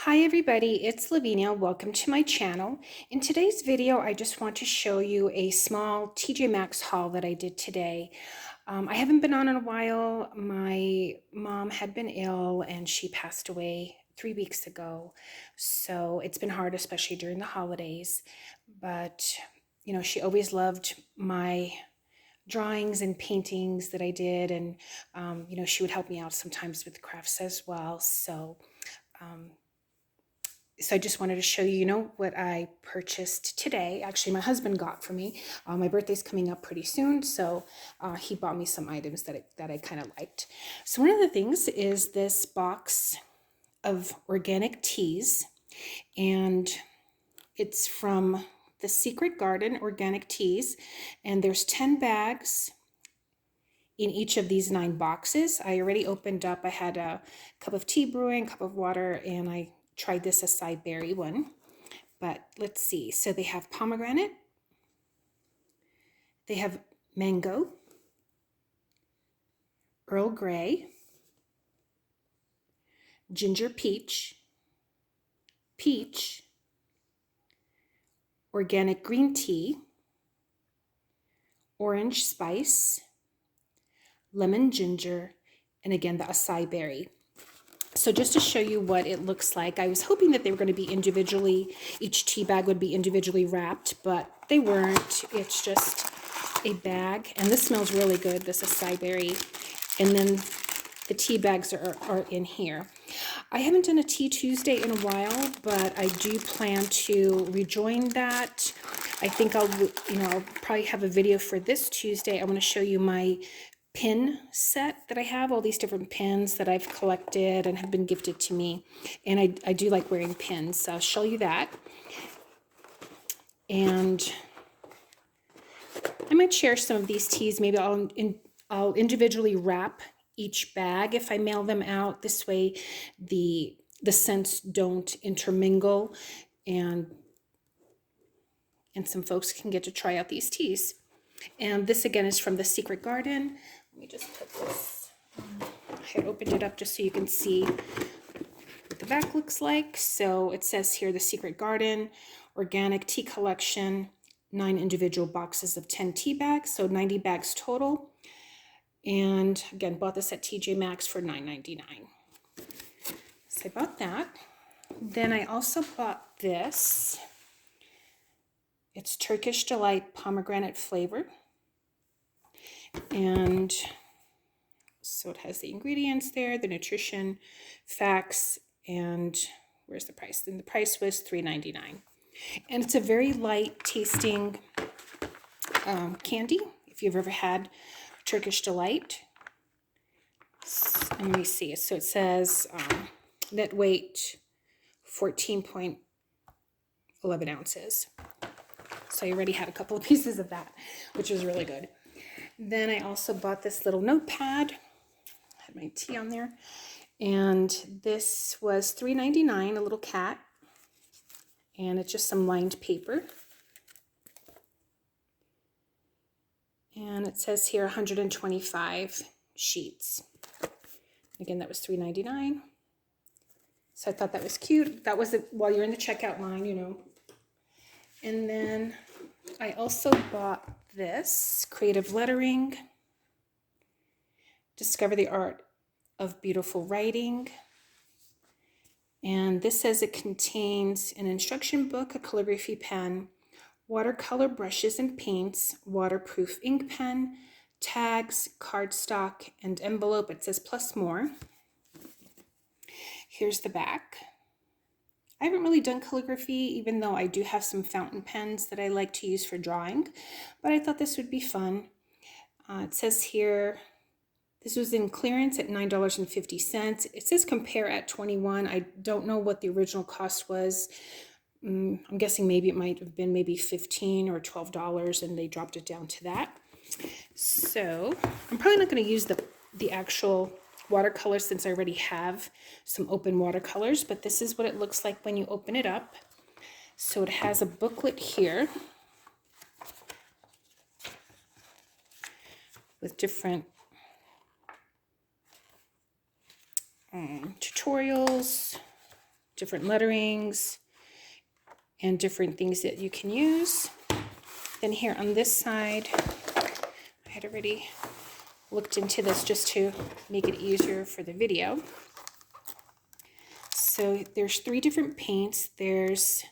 Hi everybody, it's Lavinia. Welcome to my channel. In today's video, I just want to show you a small TJ Maxx haul that I did today. I haven't been on in a while. My mom had been ill and she passed away 3 weeks ago. So it's been hard, especially during the holidays. But, you know, she always loved my drawings and paintings that I did. And, you know, she would help me out sometimes with crafts as well. So I just wanted to show you, what I purchased today. Actually, my husband got for me. My birthday's coming up pretty soon, so he bought me some items that I kind of liked. So one of the things is this box of organic teas, and it's from the Secret Garden Organic Teas, and there's 10 bags in each of these 9 boxes. I already opened up. I had a cup of tea brewing, a cup of water, and I tried this acai berry one. But let's see. So they have pomegranate, they have mango, Earl Grey, ginger peach, peach, organic green tea, orange spice, lemon ginger, and again the acai berry. So just to show you what it looks like, I was hoping that they were going to be individually, each tea bag would be individually wrapped, but they weren't. It's just a bag, and this smells really good, this acai berry, and then the tea bags are in here. I haven't done a Tea Tuesday in a while, but I do plan to rejoin that. I think I'll probably have a video for this Tuesday. I want to show you my pin set that I have, all these different pins that I've collected and have been gifted to me. And I do like wearing pins, so I'll show you that. And I might share some of these teas. Maybe I'll individually wrap each bag if I mail them out. This way the scents don't intermingle, and some folks can get to try out these teas. And this again is from the Secret Garden. Let me just put this, I had opened it up just so you can see what the back looks like. So it says here, the Secret Garden Organic Tea Collection, 9 individual boxes of 10 tea bags, so 90 bags total. And again, bought this at TJ Maxx for $9.99. So I bought that. Then I also bought this. It's Turkish Delight pomegranate flavor. And so it has the ingredients there, the nutrition facts, and where's the price? Then the price was $3.99. And it's a very light tasting candy. If you've ever had Turkish Delight. Let me see. So it says net weight 14.11 ounces. So I already had a couple of pieces of that, which was really good. Then I also bought this little notepad. I had my tea on there. And this was $3.99, a little cat. And it's just some lined paper. And it says here 125 sheets. Again, that was $3.99. So I thought that was cute. That was while you're in the checkout line, And then I also bought this creative lettering. Discover the art of beautiful writing. And this says it contains an instruction book, a calligraphy pen, watercolor brushes and paints, waterproof ink pen, tags, cardstock, and envelope. It says plus more. Here's the back. I haven't really done calligraphy, even though I do have some fountain pens that I like to use for drawing, but I thought this would be fun. It says here, this was in clearance at $9.50. It says compare at $21. I don't know what the original cost was. I'm guessing maybe it might have been maybe $15 or $12, and they dropped it down to that. So I'm probably not going to use the actual watercolor since I already have some open watercolors, but this is what it looks like when you open it up. So it has a booklet here with different tutorials, different letterings and different things that you can use. Then here on this side, I had already looked into this just to make it easier for the video. So there's 3 different paints. There's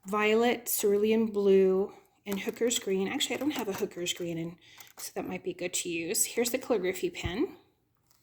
violet, cerulean blue, and hooker's green. Actually, I don't have a hooker's green, and so that might be good to use. Here's the calligraphy pen.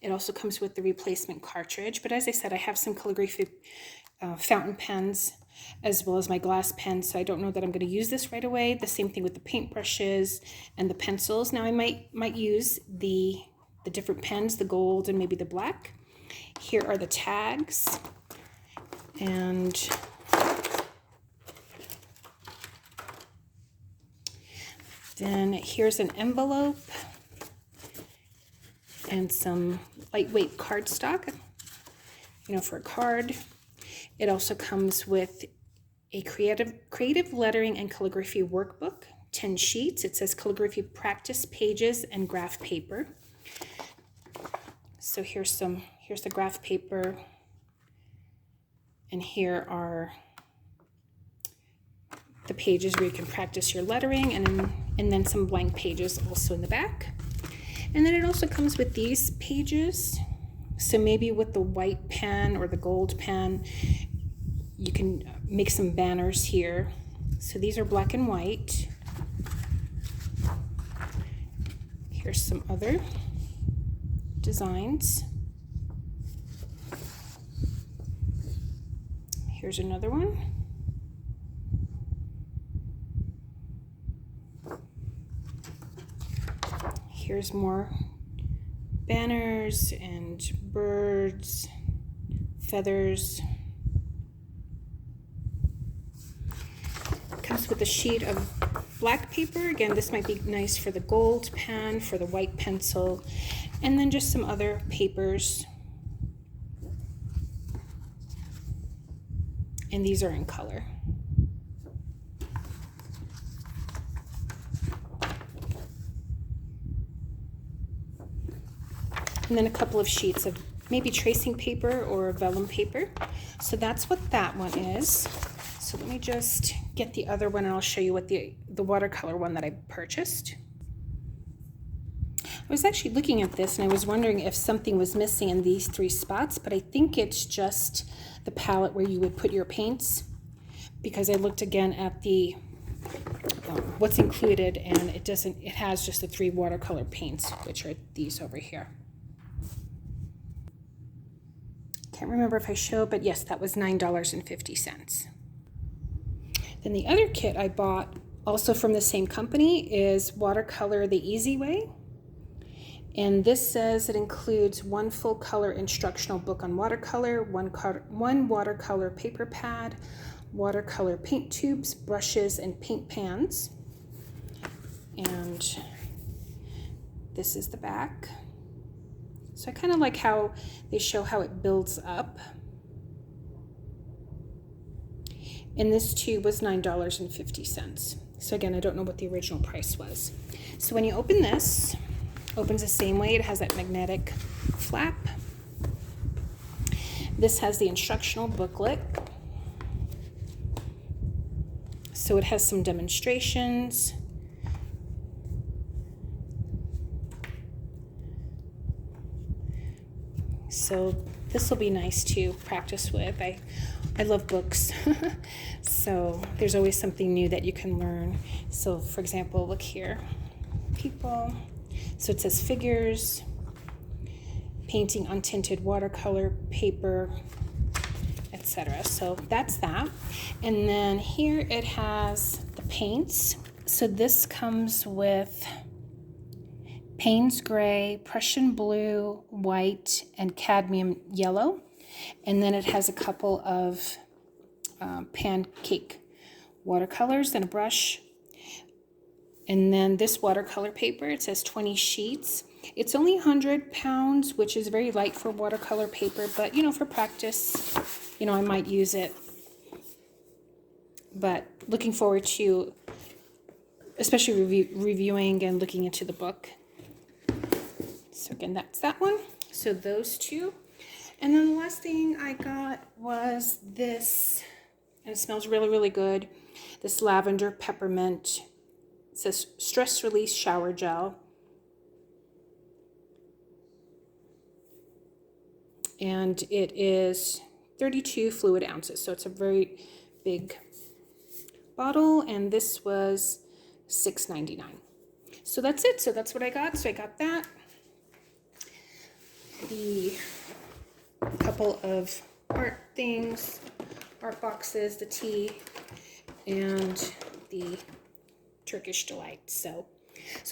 It also comes with the replacement cartridge, but as I said, I have some calligraphy fountain pens as well as my glass pen, so I don't know that I'm going to use this right away. The same thing with the paintbrushes and the pencils. Now I might use the different pens, the gold and maybe the black. Here are the tags, and then here's an envelope and some lightweight cardstock, for a card. It also comes with a creative lettering and calligraphy workbook, 10 sheets. It says calligraphy practice pages and graph paper. So here's the graph paper, and here are the pages where you can practice your lettering, and then some blank pages also in the back. And then it also comes with these pages. So maybe with the white pen or the gold pen, you can make some banners here. So these are black and white. Here's some other designs. Here's another one. Here's more banners and birds, feathers. Comes with a sheet of black paper. Again, this might be nice for the gold pen, for the white pencil, and then just some other papers. And these are in color. And then a couple of sheets of maybe tracing paper or vellum paper. So that's what that one is. So let me just get the other one, and I'll show you what the watercolor one that I purchased. I was actually looking at this and I was wondering if something was missing in these 3 spots, but I think it's just the palette where you would put your paints, because I looked again at the what's included, and it has just the 3 watercolor paints, which are these over here. Can't remember if I showed, but yes, that was $9.50. Then the other kit I bought, also from the same company, is Watercolor the Easy Way. And this says it includes 1 full color instructional book on watercolor, 1 watercolor paper pad, watercolor paint tubes, brushes, and paint pans. And this is the back. So I kind of like how they show how it builds up. And this tube was $9.50. So again, I don't know what the original price was. So when you open this, opens the same way. It has that magnetic flap. This has the instructional booklet. So it has some demonstrations. So this will be nice to practice with. I love books. So there's always something new that you can learn. So for example, look here, people. So it says figures, painting untinted watercolor paper, etc. So that's that. And then here it has the paints. So this comes with Payne's Gray, Prussian Blue, White, and Cadmium Yellow. And then it has a couple of pancake watercolors and a brush. And then this watercolor paper, it says 20 sheets. It's only 100 pounds, which is very light for watercolor paper, but for practice, I might use it. But looking forward to especially reviewing and looking into the book. So again, that's that one. So those 2. And then the last thing I got was this, and it smells really, really good. This lavender peppermint. It says stress release shower gel. And it is 32 fluid ounces. So it's a very big bottle, and this was $6.99. So that's it. So that's what I got. So I got that. The couple of art things, art boxes, the tea, and the Turkish Delight. So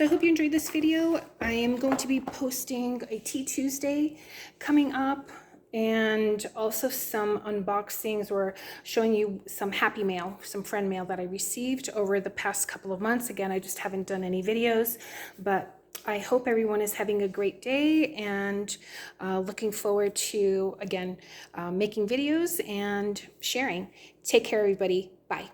I hope you enjoyed this video. I am going to be posting a Tea Tuesday coming up, and also some unboxings or showing you some happy mail, some friend mail that I received over the past couple of months. Again, I just haven't done any videos, but I hope everyone is having a great day, and looking forward to, again, making videos and sharing. Take care, everybody. Bye.